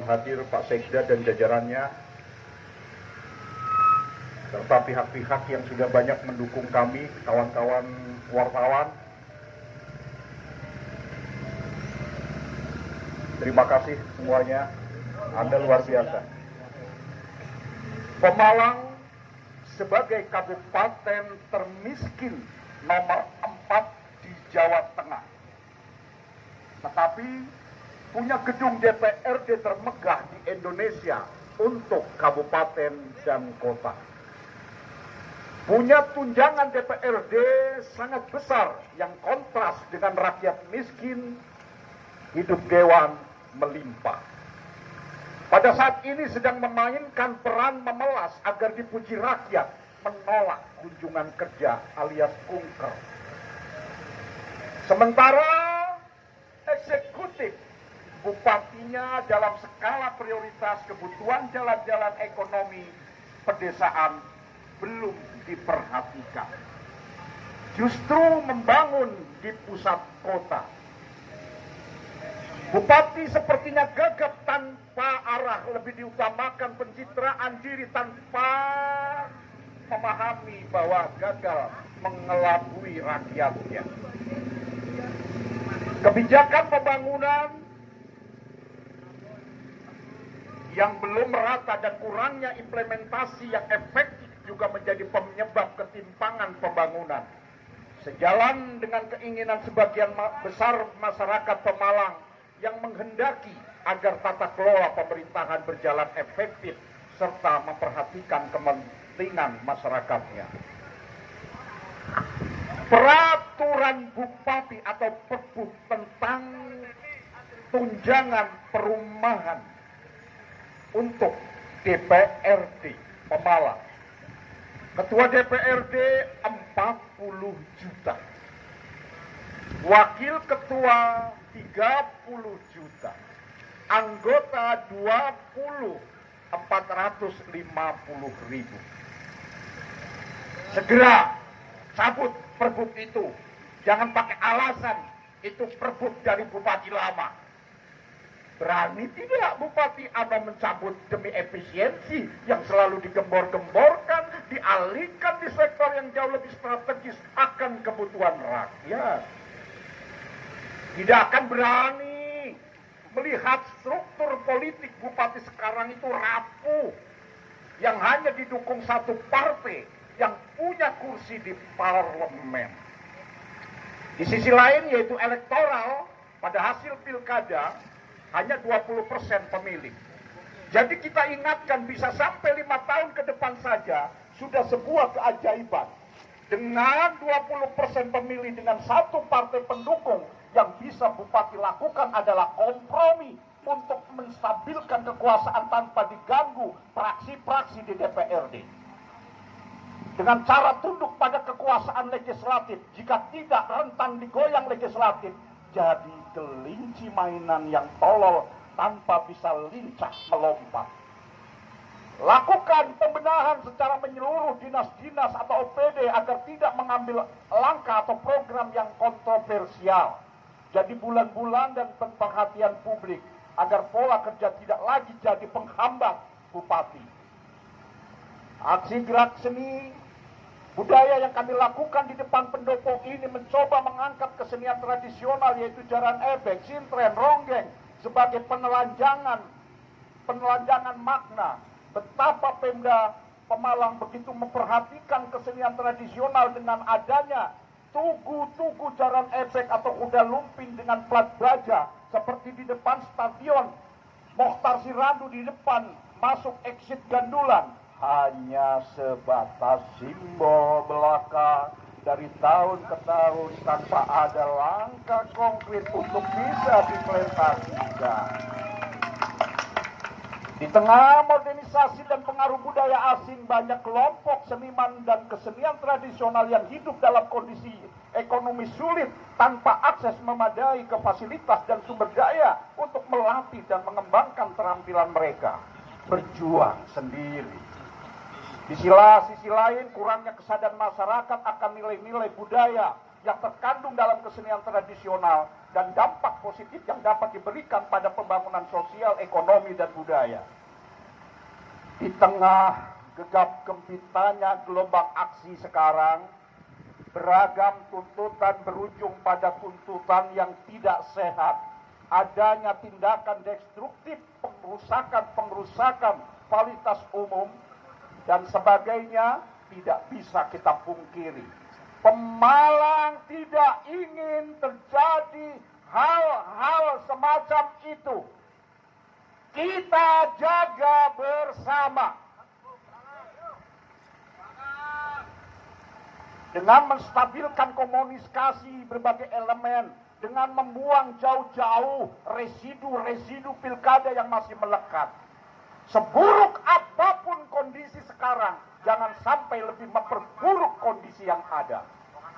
hadir Pak Sekda dan jajarannya, serta pihak-pihak yang sudah banyak mendukung kami, kawan-kawan wartawan. Terima kasih semuanya, Anda luar biasa. Pemalang sebagai kabupaten termiskin nomor 4 di Jawa Tengah, tetapi punya gedung DPRD termegah di Indonesia untuk kabupaten dan kota. Punya tunjangan DPRD sangat besar yang kontras dengan rakyat miskin, hidup dewan melimpah. Pada saat ini sedang memainkan peran memelas agar dipuji rakyat, menolak kunjungan kerja alias kunker. Sementara eksekutif bupatinya dalam skala prioritas kebutuhan jalan-jalan ekonomi pedesaan belum diperhatikan. Justru membangun di pusat kota. Bupati sepertinya gagap tanpa arah, lebih diutamakan pencitraan diri tanpa memahami bahwa gagal mengelabui rakyatnya. Kebijakan pembangunan yang belum merata dan kurangnya implementasi yang efektif juga menjadi penyebab ketimpangan pembangunan. Sejalan dengan keinginan sebagian besar masyarakat Pemalang yang menghendaki agar tata kelola pemerintahan berjalan efektif serta memperhatikan kepentingan masyarakatnya. Peraturan bupati atau Perbup tentang tunjangan perumahan untuk DPRD Pemalang. Ketua DPRD 40 juta. Wakil ketua 30 juta. Anggota 20 450.000. Segera cabut Perbup itu. Jangan pakai alasan itu Perbup dari bupati lama. Berani tidak Bupati Anda mencabut demi efisiensi yang selalu digembor-gemborkan, dialihkan di sektor yang jauh lebih strategis akan kebutuhan rakyat? Tidak akan berani melihat struktur politik Bupati sekarang itu rapuh, yang hanya didukung satu partai yang punya kursi di parlemen. Di sisi lain yaitu elektoral, pada hasil pilkada hanya 20% pemilih. Jadi kita ingatkan bisa sampai 5 tahun ke depan saja sudah sebuah keajaiban. Dengan 20% pemilih dengan satu partai pendukung, yang bisa Bupati lakukan adalah kompromi untuk menstabilkan kekuasaan tanpa diganggu praksi-praksi di DPRD. Dengan cara tunduk pada kekuasaan legislatif, jika tidak rentan digoyang legislatif, jadi kelinci mainan yang tolol tanpa bisa lincah melompat. Lakukan pembenahan secara menyeluruh dinas-dinas atau OPD agar tidak mengambil langkah atau program yang kontroversial. Jadi bulan-bulan dan perhatian publik agar pola kerja tidak lagi jadi penghambat Bupati. Aksi gerak seni budaya yang kami lakukan di depan pendopo ini mencoba mengangkat kesenian tradisional yaitu jaran ebek, sintren, ronggeng sebagai penelanjangan makna. Betapa Pemda Pemalang begitu memperhatikan kesenian tradisional dengan adanya tugu-tugu jaran ebek atau kuda lumping dengan plat baja seperti di depan stadion Mokhtar Sirandu di depan masuk exit Gandulan. Hanya sebatas simbol belaka dari tahun ke tahun tanpa ada langkah konkret untuk bisa diimplementasikan. Di tengah modernisasi dan pengaruh budaya asing, banyak kelompok seniman dan kesenian tradisional yang hidup dalam kondisi ekonomi sulit tanpa akses memadai ke fasilitas dan sumber daya untuk melatih dan mengembangkan keterampilan mereka. Berjuang sendiri. Di sisi lain, kurangnya kesadaran masyarakat akan nilai-nilai budaya yang terkandung dalam kesenian tradisional dan dampak positif yang dapat diberikan pada pembangunan sosial, ekonomi, dan budaya. Di tengah gegap gempitanya gelombang aksi sekarang, beragam tuntutan berujung pada tuntutan yang tidak sehat. Adanya tindakan destruktif, pengrusakan fasilitas umum, dan sebagainya tidak bisa kita pungkiri. Pemalang tidak ingin terjadi hal-hal semacam itu. Kita jaga bersama. Dengan menstabilkan komunikasi berbagai elemen, dengan membuang jauh-jauh residu-residu pilkada yang masih melekat. Seburuk apapun kondisi sekarang, jangan sampai lebih memperburuk kondisi yang ada.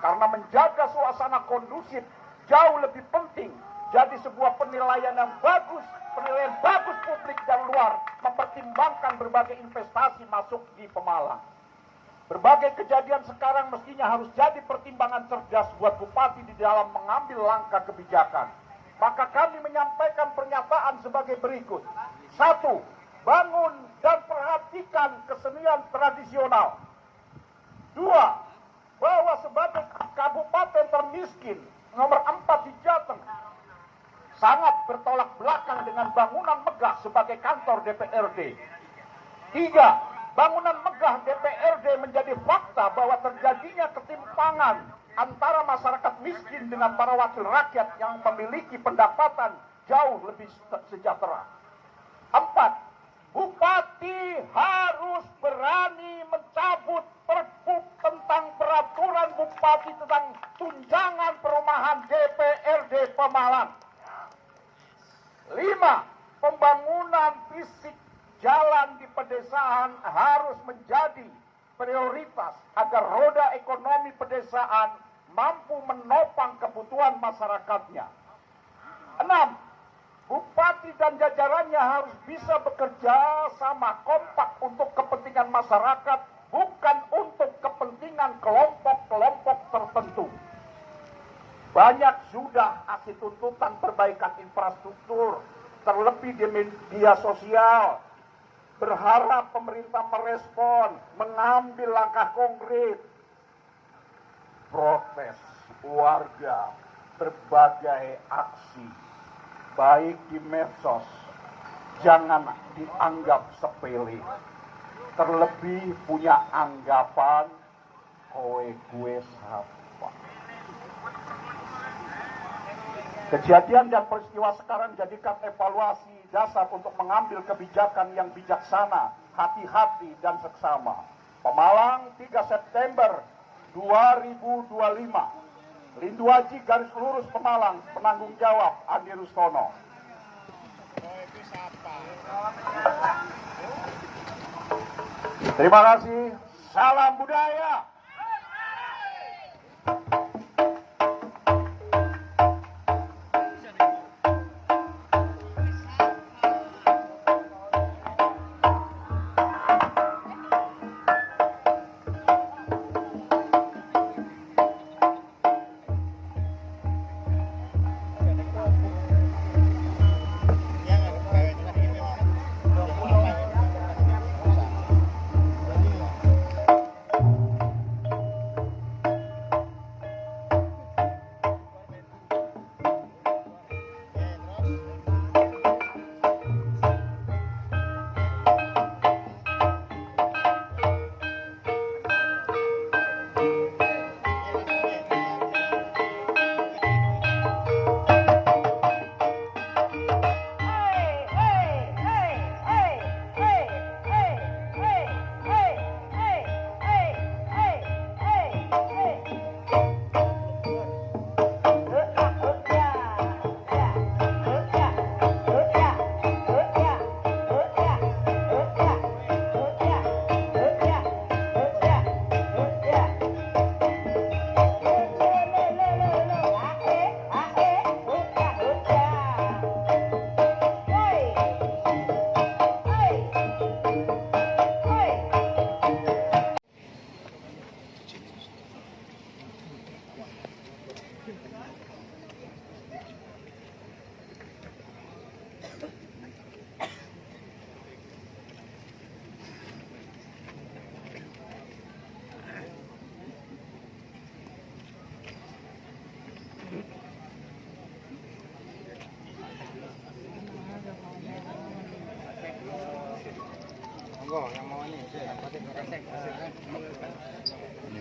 Karena menjaga suasana kondusif jauh lebih penting. Jadi sebuah penilaian yang bagus, penilaian bagus publik dan luar, mempertimbangkan berbagai investasi masuk di Pemalang. Berbagai kejadian sekarang mestinya harus jadi pertimbangan cerdas buat bupati di dalam mengambil langkah kebijakan. Maka kami menyampaikan pernyataan sebagai berikut. 1. Bangun dan perhatikan kesenian tradisional. 2. Bahwa sebagai kabupaten termiskin nomor 4 di Jateng sangat bertolak belakang dengan bangunan megah sebagai kantor DPRD. 3. Bangunan megah DPRD menjadi fakta bahwa terjadinya ketimpangan antara masyarakat miskin dengan para wakil rakyat yang memiliki pendapatan jauh lebih sejahtera. 4. Bupati harus berani mencabut perpu tentang peraturan bupati tentang tunjangan perumahan DPRD Pemalang. 5. Pembangunan fisik jalan di pedesaan harus menjadi prioritas agar roda ekonomi pedesaan mampu menopang kebutuhan masyarakatnya. 6. Bupati dan jajarannya harus bisa bekerja sama kompak untuk kepentingan masyarakat, bukan untuk kepentingan kelompok-kelompok tertentu. Banyak sudah aksi tuntutan perbaikan infrastruktur, terlebih di media sosial. Berharap pemerintah merespon, mengambil langkah konkret. Protes warga, berbagai aksi, baik di medsos, jangan dianggap sepele. Terlebih punya anggapan, kowe gue siapa. Kejadian dan peristiwa sekarang jadikan evaluasi dasar untuk mengambil kebijakan yang bijaksana, hati-hati dan seksama. Pemalang 3 September 2025. Lindu Haji garis lurus Pemalang, penanggung jawab Andi Rustono. Terima kasih. Salam budaya.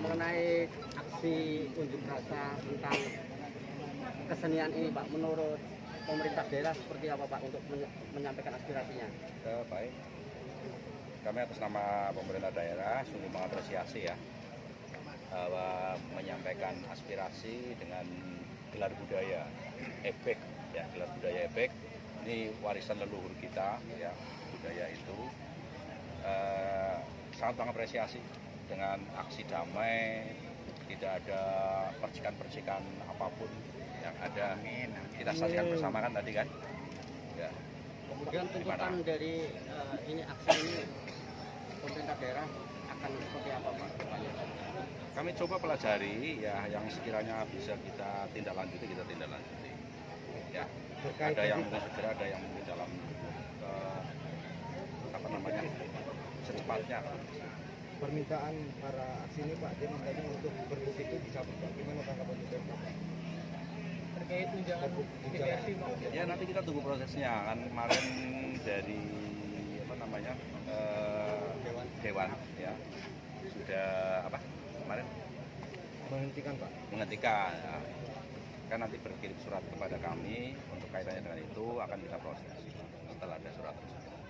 mengenai aksi unjuk rasa tentang kesenian ini, Pak, menurut pemerintah daerah seperti apa, Pak, untuk menyampaikan aspirasinya? Baik, kami atas nama pemerintah daerah sungguh mengapresiasi ya bahwa menyampaikan aspirasi dengan gelar budaya ebek ya, gelar budaya ebek ini warisan leluhur kita ya, budaya itu sangat mengapresiasi dengan aksi damai, tidak ada percikan-percikan apapun yang ada. Kita saksikan bersama kan tadi kan ya. Kemudian tuntutan dari ini aksi ini pemerintah daerah akan seperti apa, Pak? Kami coba pelajari ya, yang sekiranya bisa kita tindak lanjuti, kita tindak lanjuti ya. Ada yang mungkin segera, ada yang mungkin dalam secepatnya. Permintaan para aksi ini, Pak, dia mintanya untuk berbuk itu dicabut, Pak. Gimana tanggapan itu, Pak? Terkait tunjangan PPRT, Pak. Ya nanti kita tunggu prosesnya, kan kemarin dari dewan ya sudah kemarin Menghentikan, Pak. menghentikan ya. Kan nanti berkirim surat kepada kami untuk kaitannya dengan itu, akan kita proses setelah ada surat tersebut.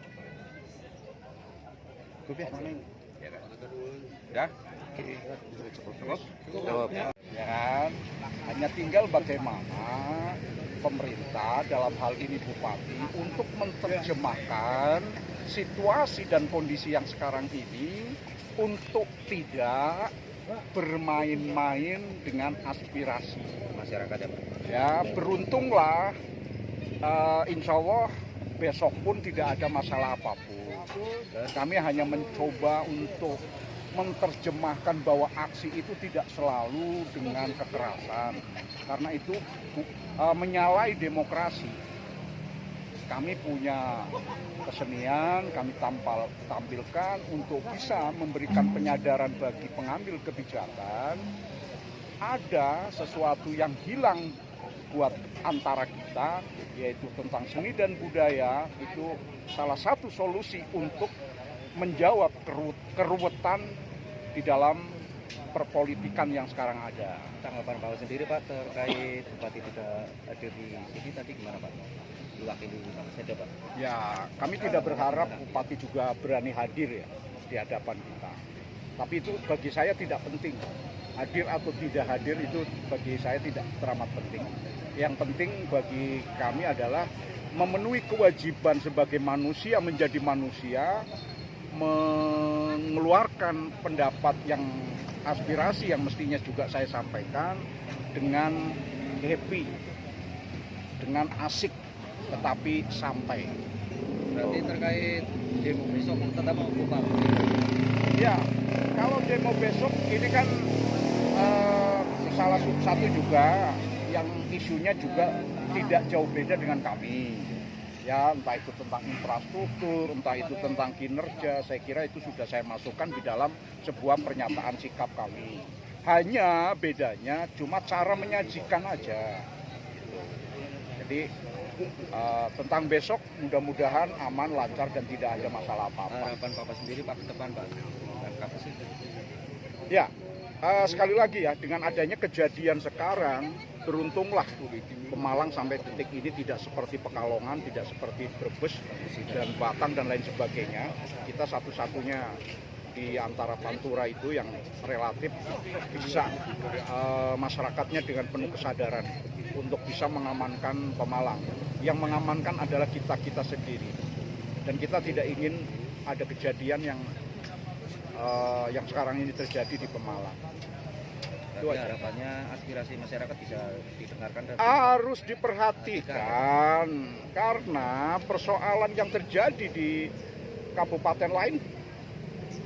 Cukup ya? Ya kan? Udah? Cukup? Cukup. Ya kan? Hanya tinggal bagaimana pemerintah dalam hal ini Bupati untuk menerjemahkan situasi dan kondisi yang sekarang ini untuk tidak bermain-main dengan aspirasi Masyarakat ya, Pak. ya. Beruntunglah insya Allah besok pun tidak ada masalah apapun. Kami hanya mencoba untuk menerjemahkan bahwa aksi itu tidak selalu dengan kekerasan, karena itu menyalahi demokrasi. Kami punya kesenian, kami tampilkan untuk bisa memberikan penyadaran bagi pengambil kebijakan. Ada sesuatu yang hilang buat antara kita, yaitu tentang seni dan budaya. Itu salah satu solusi untuk menjawab keruwetan di dalam perpolitikan yang sekarang ada. Tanggapan Pak sendiri, Pak, terkait Bupati tidak hadir di sini tadi gimana, Pak? Diwakili saja, Pak. Ya, kami tidak berharap Bupati juga berani hadir ya di hadapan kita. Tapi itu bagi saya tidak penting. Hadir atau tidak hadir itu bagi saya tidak teramat penting. Yang penting bagi kami adalah memenuhi kewajiban sebagai manusia, menjadi manusia, mengeluarkan pendapat yang aspirasi yang mestinya juga saya sampaikan dengan happy, dengan asik, tetapi sampai. Berarti terkait demo besok tetap Pak? Ya, kalau demo besok ini kan salah satu juga yang isunya juga tidak jauh beda dengan kami. Ya, entah itu tentang infrastruktur, entah itu tentang kinerja, saya kira itu sudah saya masukkan di dalam sebuah pernyataan sikap kami. Hanya bedanya cuma cara menyajikan aja. Gitu. Jadi tentang besok mudah-mudahan aman, lancar dan tidak ada masalah apa-apa. Harapan Bapak sendiri, Pak, ke depan, Pak? Ya, sekali lagi ya, dengan adanya kejadian sekarang, beruntunglah Pemalang sampai detik ini tidak seperti Pekalongan, tidak seperti Brebes dan Batang dan lain sebagainya. Kita satu-satunya di antara Pantura itu yang relatif bisa masyarakatnya dengan penuh kesadaran untuk bisa mengamankan Pemalang. Yang mengamankan adalah kita-kita sendiri. Dan kita tidak ingin ada kejadian yang sekarang ini terjadi di Pemalang. Berarti harapannya aspirasi masyarakat bisa didengarkan dan harus diperhatikan karena persoalan yang terjadi di kabupaten lain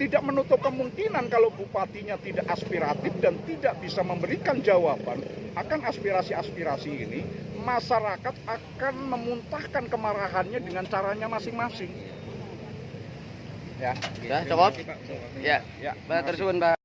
tidak menutup kemungkinan kalau bupatinya tidak aspiratif dan tidak bisa memberikan jawaban akan aspirasi-aspirasi ini, masyarakat akan memuntahkan kemarahannya dengan caranya masing-masing. Ya, Sudah cukup? Ya. ya. Terus Pak.